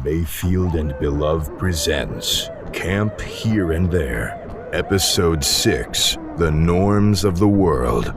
Mayfield and Beloved presents Camp Here and There, Episode 6, The Norms of the World.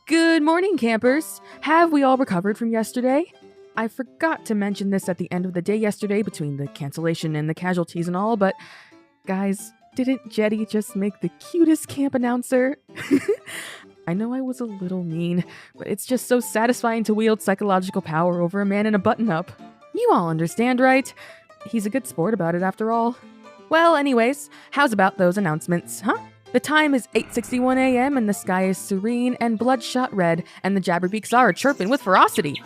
Good morning, campers! Have we all recovered from yesterday? I forgot to mention this at the end of the day yesterday between the cancellation and the casualties and all, but guys, didn't Jetty just make the cutest camp announcer? I know I was a little mean, but it's just so satisfying to wield psychological power over a man in a button-up. You all understand, right? He's a good sport about it after all. Well, anyways, how's about those announcements, huh? The time is 8:61 a.m. and the sky is serene and bloodshot red, and the jabberbeaks are chirping with ferocity.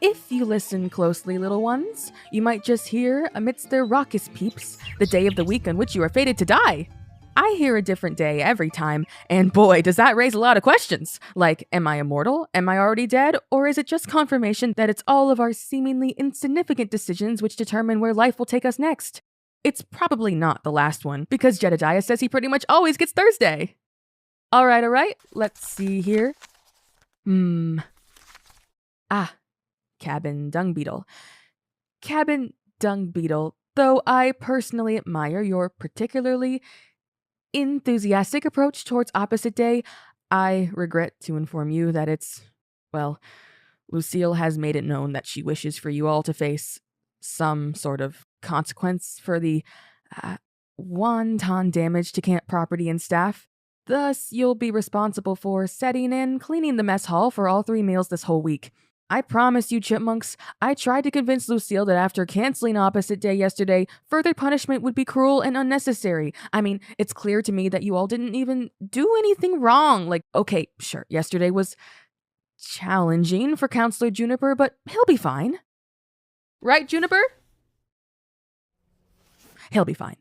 If you listen closely, little ones, you might just hear, amidst their raucous peeps, the day of the week on which you are fated to die. I hear a different day every time, and boy, does that raise a lot of questions. Like, am I immortal? Am I already dead? Or is it just confirmation that it's all of our seemingly insignificant decisions which determine where life will take us next? It's probably not the last one, because Jedediah says he pretty much always gets Thursday. Alright, let's see here. Cabin dung beetle. Cabin dung beetle, though I personally admire your particularly enthusiastic approach towards opposite day, I regret to inform you that Lucille has made it known that she wishes for you all to face some sort of consequence for the wanton damage to camp property and staff. Thus, you'll be responsible for setting and cleaning the mess hall for all 3 meals this whole week. I promise you, chipmunks, I tried to convince Lucille that after canceling opposite day yesterday, further punishment would be cruel and unnecessary. I mean, it's clear to me that you all didn't even do anything wrong. Like, okay, sure, yesterday was challenging for Counselor Juniper, but he'll be fine. Right, Juniper? He'll be fine.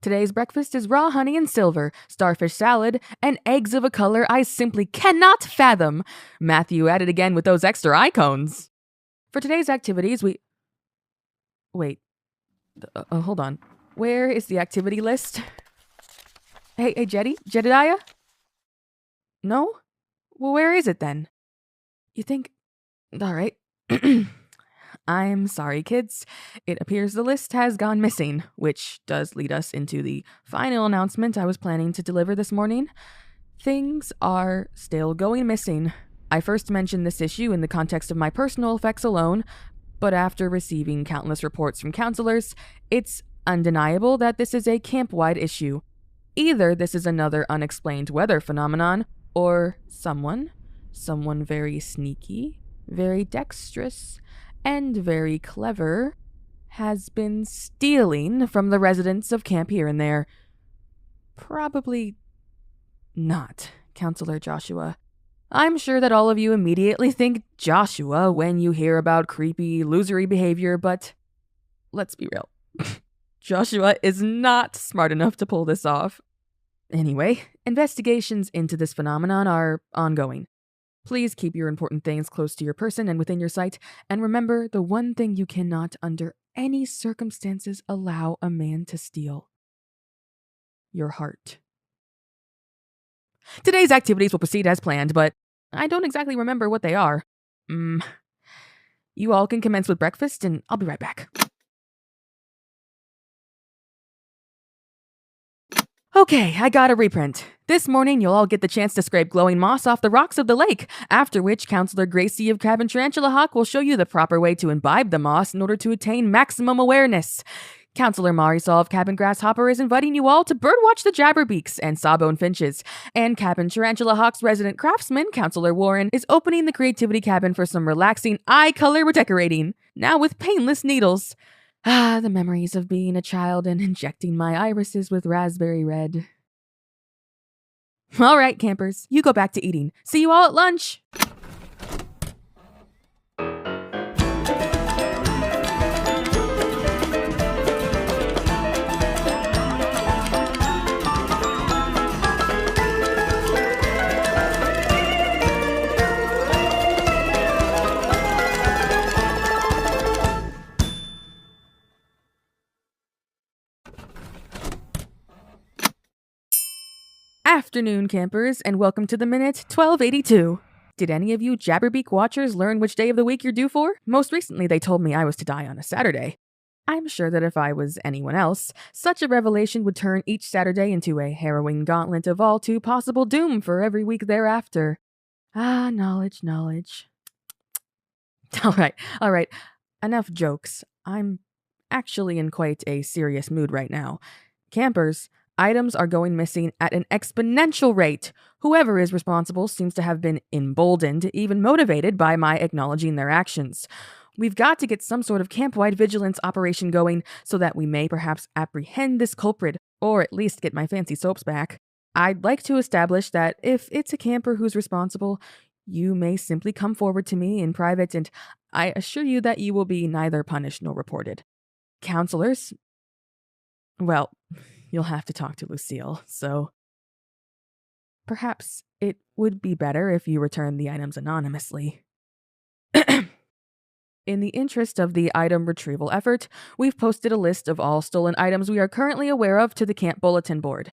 Today's breakfast is raw honey and silver, starfish salad, and eggs of a color I simply cannot fathom. Matthew at it again with those extra eye cones. For today's activities, Wait. Hold on. Where is the activity list? Hey, Jedediah? No? Well, where is it then? You think... Alright. I'm sorry, kids. It appears the list has gone missing, which does lead us into the final announcement I was planning to deliver this morning. Things are still going missing. I first mentioned this issue in the context of my personal effects alone, but after receiving countless reports from counselors, it's undeniable that this is a camp-wide issue. Either this is another unexplained weather phenomenon, or someone very sneaky, very dexterous, and very clever, has been stealing from the residents of Camp Here and There. Probably not, Counselor Joshua. I'm sure that all of you immediately think Joshua when you hear about creepy, losery behavior, but let's be real. Joshua is not smart enough to pull this off. Anyway, investigations into this phenomenon are ongoing. Please keep your important things close to your person and within your sight, and remember the one thing you cannot, under any circumstances, allow a man to steal: your heart. Today's activities will proceed as planned, but I don't exactly remember what they are. You all can commence with breakfast, and I'll be right back. Okay, I got a reprint. This morning, you'll all get the chance to scrape glowing moss off the rocks of the lake, after which Counselor Gracie of Cabin Tarantula Hawk will show you the proper way to imbibe the moss in order to attain maximum awareness. Counselor Marisol of Cabin Grasshopper is inviting you all to birdwatch the jabberbeaks and sawbone finches, and Cabin Tarantula Hawk's resident craftsman, Counselor Warren, is opening the creativity cabin for some relaxing eye color decorating, now with painless needles. Ah, the memories of being a child and injecting my irises with raspberry red. All right, campers, you go back to eating. See you all at lunch! Afternoon, campers, and welcome to the minute 1282. Did any of you Jabberbeak watchers learn which day of the week you're due for? Most recently, they told me I was to die on a Saturday. I'm sure that if I was anyone else, such a revelation would turn each Saturday into a harrowing gauntlet of all too possible doom for every week thereafter. Ah, knowledge. All right. Enough jokes. I'm actually in quite a serious mood right now. Campers, items are going missing at an exponential rate. Whoever is responsible seems to have been emboldened, even motivated by my acknowledging their actions. We've got to get some sort of camp-wide vigilance operation going so that we may perhaps apprehend this culprit, or at least get my fancy soaps back. I'd like to establish that if it's a camper who's responsible, you may simply come forward to me in private, and I assure you that you will be neither punished nor reported. Counselors? Well, you'll have to talk to Lucille, so perhaps it would be better if you return the items anonymously. In the interest of the item retrieval effort, we've posted a list of all stolen items we are currently aware of to the camp bulletin board.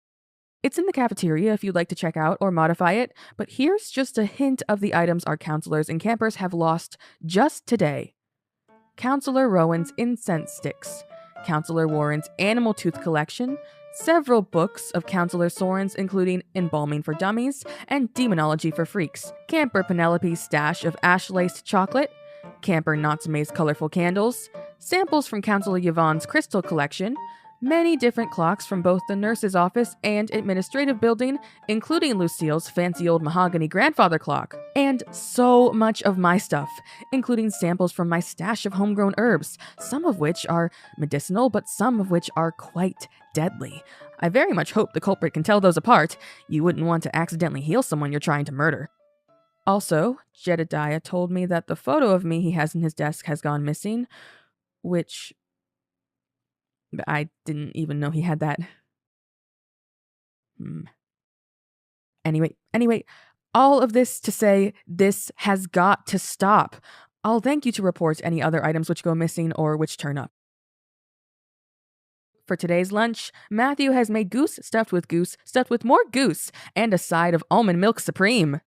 It's in the cafeteria if you'd like to check out or modify it, but here's just a hint of the items our counselors and campers have lost just today. Counselor Rowan's incense sticks, Counselor Warren's animal tooth collection, several books of Counselor Soren's including Embalming for Dummies and Demonology for Freaks, Camper Penelope's stash of ash-laced chocolate, Camper Natsume's colorful candles, samples from Counselor Yvonne's crystal collection, many different clocks from both the nurse's office and administrative building, including Lucille's fancy old mahogany grandfather clock, and so much of my stuff, including samples from my stash of homegrown herbs, some of which are medicinal, but some of which are quite deadly. I very much hope the culprit can tell those apart. You wouldn't want to accidentally heal someone you're trying to murder. Also, Jedediah told me that the photo of me he has in his desk has gone missing, which I didn't even know he had that. Anyway, all of this to say, this has got to stop. I'll thank you to report any other items which go missing or which turn up. For today's lunch, Matthew has made goose stuffed with more goose, and a side of almond milk supreme.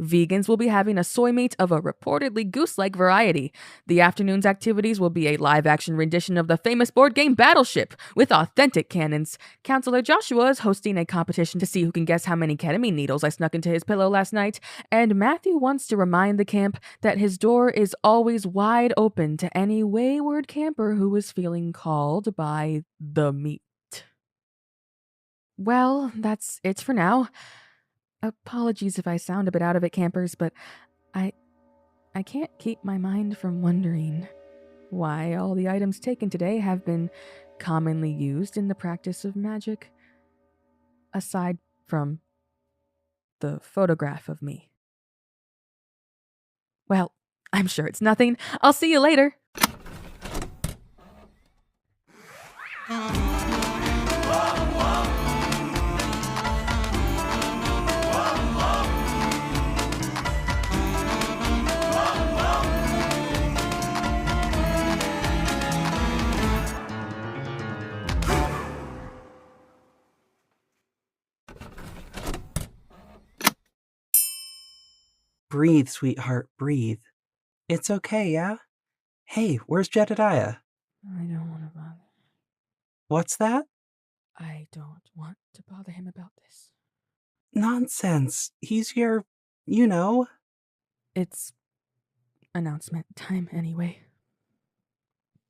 Vegans will be having a soy meat of a reportedly goose-like variety. The afternoon's activities will be a live-action rendition of the famous board game Battleship with authentic cannons. Counselor Joshua is hosting a competition to see who can guess how many ketamine needles I snuck into his pillow last night, and Matthew wants to remind the camp that his door is always wide open to any wayward camper who is feeling called by the meat. Well, that's it for now. Apologies if I sound a bit out of it, campers, but I can't keep my mind from wondering why all the items taken today have been commonly used in the practice of magic, aside from the photograph of me. Well, I'm sure it's nothing. I'll see you later. Breathe, sweetheart, breathe. It's okay, yeah? Hey, where's Jedediah? I don't want to bother. What's that? I don't want to bother him about this. Nonsense. He's your, you know. It's announcement time anyway.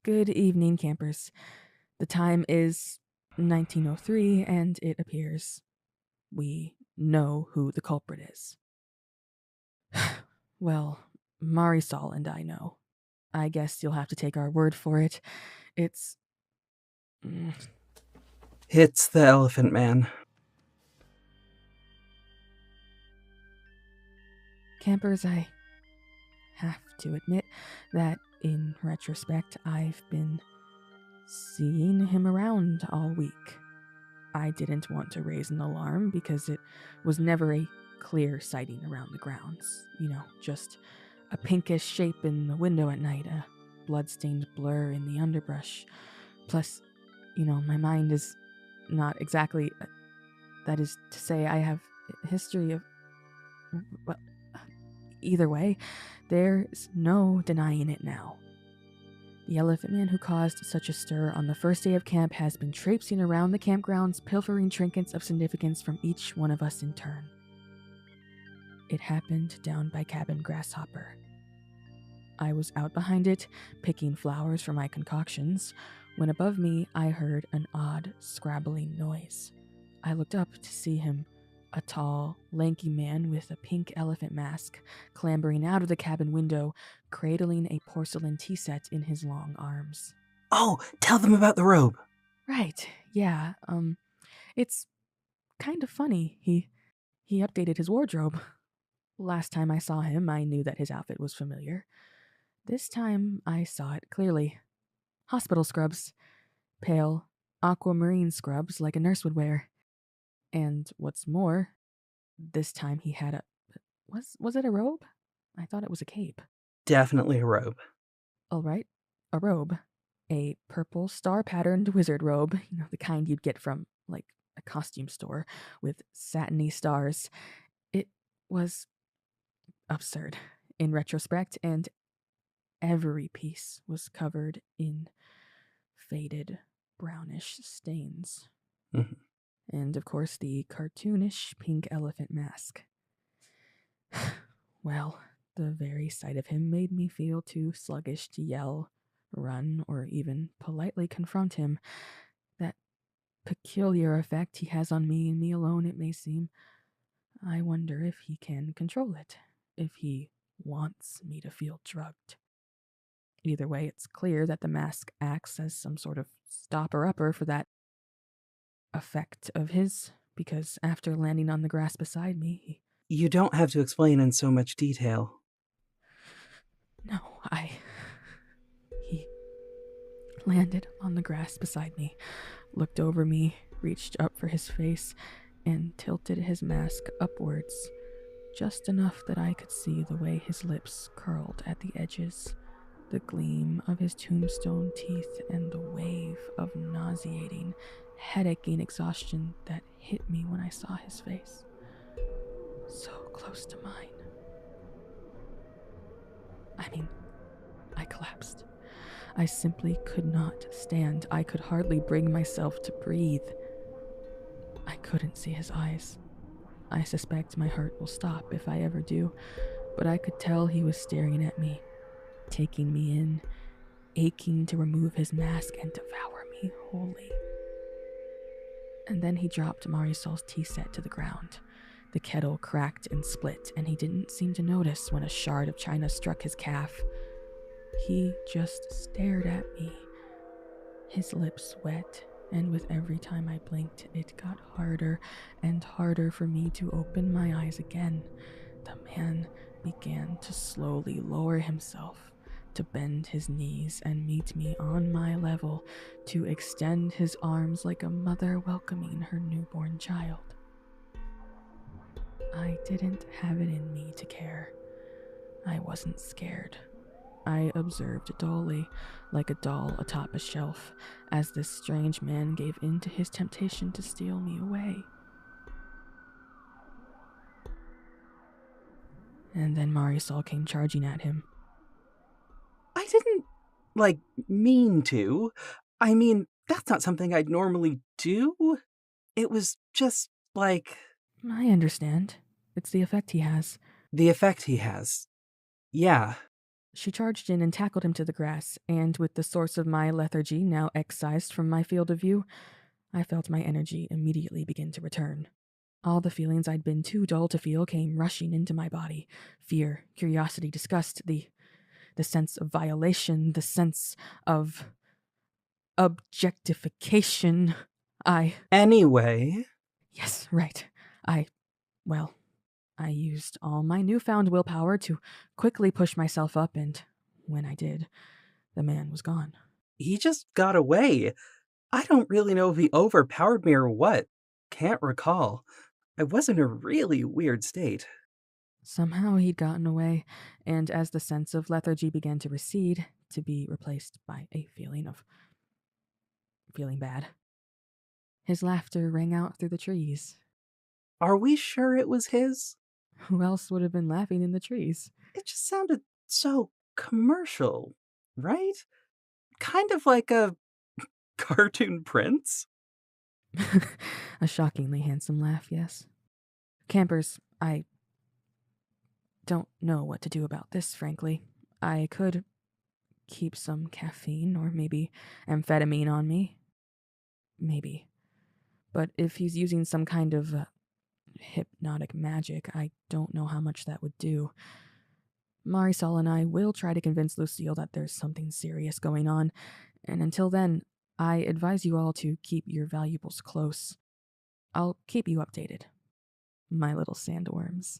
Good evening, campers. The time is 1903, and it appears we know who the culprit is. Well, Marisol and I know. I guess you'll have to take our word for it. It's... It's the Elephant Man. Campers, I have to admit that in retrospect, I've been seeing him around all week. I didn't want to raise an alarm because it was never a clear sighting around the grounds. Just a pinkish shape in the window at night, a blood-stained blur in the underbrush. Plus, my mind is not exactly... that is to say, I have a history of... well, either way, there's no denying it now. The Elephant Man who caused such a stir on the first day of camp has been traipsing around the campgrounds, pilfering trinkets of significance from each one of us in turn. It happened down by Cabin Grasshopper. I was out behind it, picking flowers for my concoctions, when above me I heard an odd, scrabbling noise. I looked up to see him, a tall, lanky man with a pink elephant mask, clambering out of the cabin window, cradling a porcelain tea set in his long arms. Oh, tell them about the robe. Right, yeah, it's kind of funny. He updated his wardrobe. Last time I saw him, I knew that his outfit was familiar. This time, I saw it clearly. Hospital scrubs. Pale, aquamarine scrubs like a nurse would wear. And what's more, this time he had a... Was it a robe? I thought it was a cape. Definitely a robe. All right, a robe. A purple star-patterned wizard robe, the kind you'd get from, like, a costume store, with satiny stars. It was absurd in retrospect, and every piece was covered in faded brownish stains. Mm-hmm. And of course the cartoonish pink elephant mask. Well, the very sight of him made me feel too sluggish to yell, run, or even politely confront him. That peculiar effect he has on me and me alone, it may seem. I wonder if he can control it, if he wants me to feel drugged. Either way, it's clear that the mask acts as some sort of stopper-upper for that effect of his, because after landing on the grass beside me, You don't have to explain in so much detail. No, He landed on the grass beside me, looked over me, reached up for his face, and tilted his mask upwards, just enough that I could see the way his lips curled at the edges, the gleam of his tombstone teeth, and the wave of nauseating, headaching exhaustion that hit me when I saw his face. So close to mine. I collapsed. I simply could not stand. I could hardly bring myself to breathe. I couldn't see his eyes. I suspect my heart will stop if I ever do, but I could tell he was staring at me, taking me in, aching to remove his mask and devour me wholly. And then he dropped Marisol's tea set to the ground. The kettle cracked and split, and he didn't seem to notice when a shard of china struck his calf. He just stared at me, his lips wet, and with every time I blinked, it got harder and harder for me to open my eyes again. The man began to slowly lower himself, to bend his knees and meet me on my level, to extend his arms like a mother welcoming her newborn child. I didn't have it in me to care. I wasn't scared. I observed dully, like a doll atop a shelf, as this strange man gave in to his temptation to steal me away. And then Marisol came charging at him. I didn't, mean to. That's not something I'd normally do. It was just, I understand. It's the effect he has. The effect he has. Yeah. She charged in and tackled him to the grass, and with the source of my lethargy now excised from my field of view, I felt my energy immediately begin to return. All the feelings I'd been too dull to feel came rushing into my body. Fear, curiosity, disgust, the sense of violation, the sense of objectification. Anyway, Yes, right. I used all my newfound willpower to quickly push myself up, and when I did, the man was gone. he just got away. I don't really know if he overpowered me or what. Can't recall. I was in a really weird state. Somehow he'd gotten away, and as the sense of lethargy began to recede, to be replaced by a feeling of feeling bad, his laughter rang out through the trees. Are we sure it was his? Who else would have been laughing in the trees? It just sounded so commercial, right? Kind of like a cartoon prince. A shockingly handsome laugh, yes. Campers, I don't know what to do about this, frankly. I could keep some caffeine or maybe amphetamine on me. Maybe. But if he's using some kind of hypnotic magic, I don't know how much that would do. Marisol and I will try to convince Lucille that there's something serious going on, and until then, I advise you all to keep your valuables close. I'll keep you updated, my little sandworms.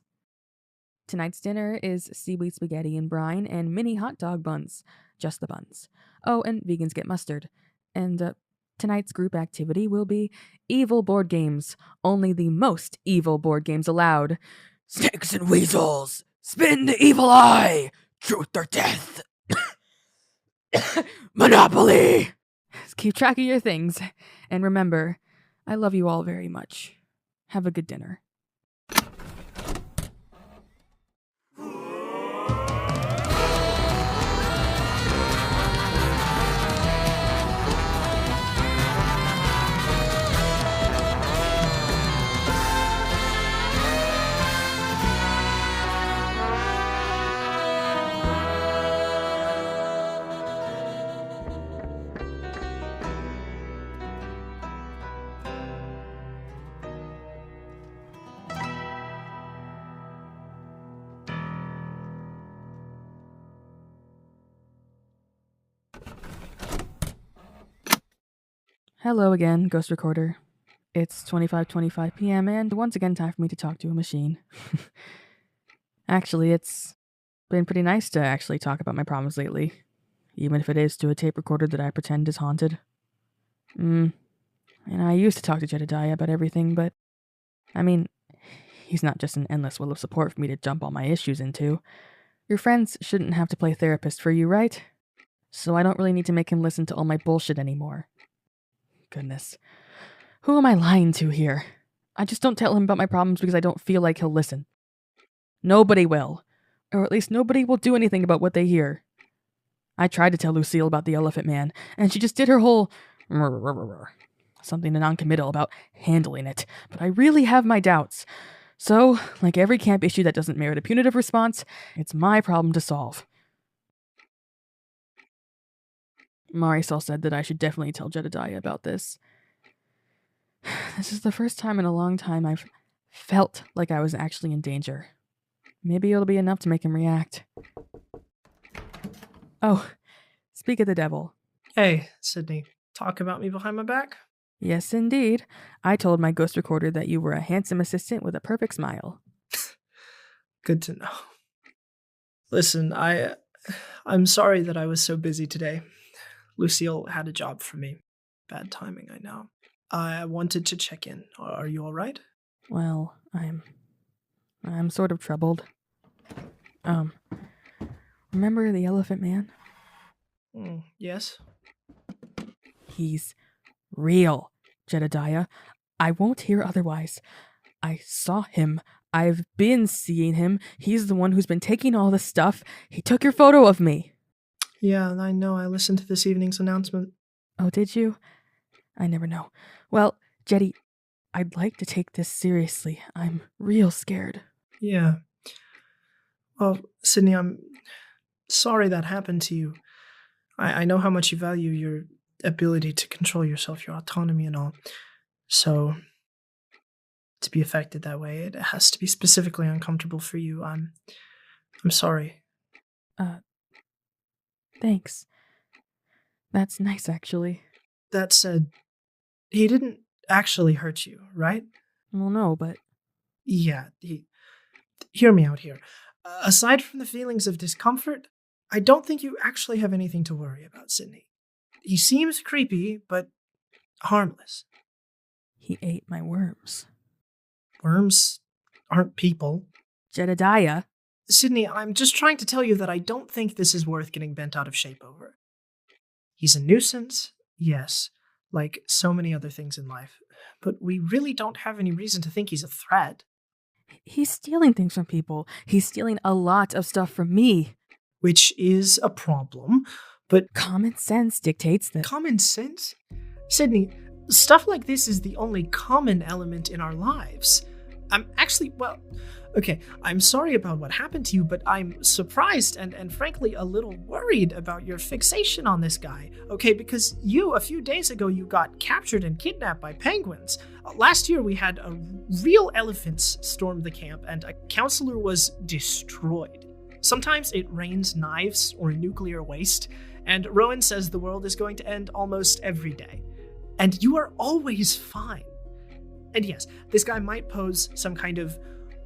Tonight's dinner is seaweed spaghetti and brine and mini hot dog buns. Just the buns. Oh, and vegans get mustard. And tonight's group activity will be evil board games. Only the most evil board games allowed. Snakes and weasels! Spin the evil eye! Truth or death! Monopoly! Keep track of your things. And remember, I love you all very much. Have a good dinner. Hello again, Ghost Recorder. It's 25:25 p.m. and once again time for me to talk to a machine. Actually, it's been pretty nice to actually talk about my problems lately, even if it is to a tape recorder that I pretend is haunted. And I used to talk to Jedediah about everything, but I mean, he's not just an endless well of support for me to dump all my issues into. Your friends shouldn't have to play therapist for you, right? So I don't really need to make him listen to all my bullshit anymore. Goodness. Who am I lying to here? I just don't tell him about my problems because I don't feel like he'll listen. Nobody will. Or at least nobody will do anything about what they hear. I tried to tell Lucille about the Elephant Man, and she just did her whole something non-committal about handling it, but I really have my doubts. So, like every camp issue that doesn't merit a punitive response, it's my problem to solve. Marisol said that I should definitely tell Jedediah about this. This is the first time in a long time I've felt like I was actually in danger. Maybe it'll be enough to make him react. Oh, speak of the devil. Hey, Sydney, talk about me behind my back? Yes, indeed. I told my ghost recorder that you were a handsome assistant with a perfect smile. Good to know. Listen, I'm sorry that I was so busy today. Lucille had a job for me. Bad timing, I know. I wanted to check in. Are you all right? Well, I'm sort of troubled. Remember the Elephant Man? Yes? He's real, Jedediah. I won't hear otherwise. I saw him. I've been seeing him. He's the one who's been taking all the stuff. He took your photo of me. Yeah, I know. I listened to this evening's announcement. Oh, did you? I never know. Well, Jetty, I'd like to take this seriously. I'm real scared. Yeah. Well, Sydney, I'm sorry that happened to you. I know how much you value your ability to control yourself, your autonomy and all. So, to be affected that way, it has to be specifically uncomfortable for you. I'm sorry. Thanks. That's nice, actually. That said, he didn't actually hurt you, right? Well, no, but Yeah, hear me out here. Aside from the feelings of discomfort, I don't think you actually have anything to worry about, Sydney. He seems creepy, but harmless. he ate my worms. Worms aren't people. Jedediah. Sydney, I'm just trying to tell you that I don't think this is worth getting bent out of shape over. He's a nuisance, yes, like so many other things in life, but we really don't have any reason to think he's a threat. He's stealing things from people. He's stealing a lot of stuff from me. Which is a problem, but Common sense dictates that. common sense? Sydney, stuff like this is the only common element in our lives. I'm sorry about what happened to you, but I'm surprised and frankly a little worried about your fixation on this guy, okay? Because a few days ago, you got captured and kidnapped by penguins. Last year, we had real elephants storm the camp, and a counselor was destroyed. Sometimes it rains knives or nuclear waste, and Rowan says the world is going to end almost every day. And you are always fine. And yes, this guy might pose some kind of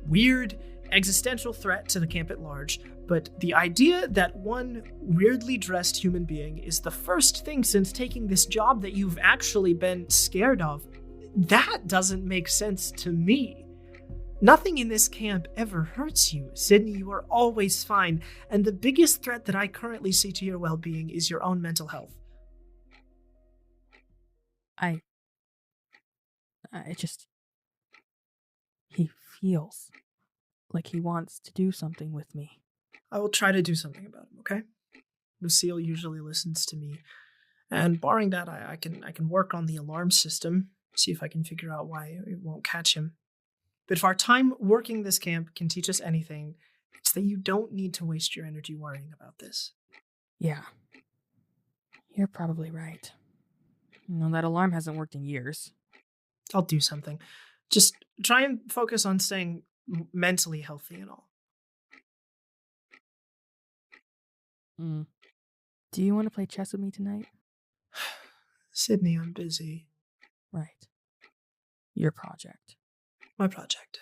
weird existential threat to the camp at large, but the idea that one weirdly dressed human being is the first thing since taking this job that you've actually been scared of, that doesn't make sense to me. Nothing in this camp ever hurts you, Sydney. You are always fine, and the biggest threat that I currently see to your well-being is your own mental health. He feels like he wants to do something with me. I will try to do something about him, okay? Lucille usually listens to me, and barring that, I can work on the alarm system, see if I can figure out why it won't catch him. But if our time working this camp can teach us anything, it's that you don't need to waste your energy worrying about this. Yeah. You're probably right. That alarm hasn't worked in years. I'll do something. Just try and focus on staying mentally healthy and all. Do you want to play chess with me tonight? Sydney, I'm busy. Right. Your project. My project.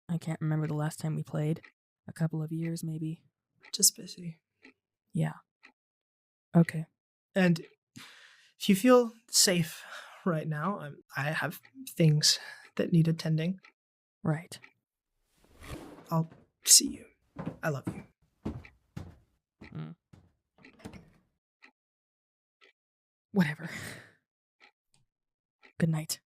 I can't remember the last time we played. A couple of years, maybe. Just busy. Yeah. Okay. And if you feel safe right now, I have things that need attending. Right. I'll see you. I love you. Whatever. Good night.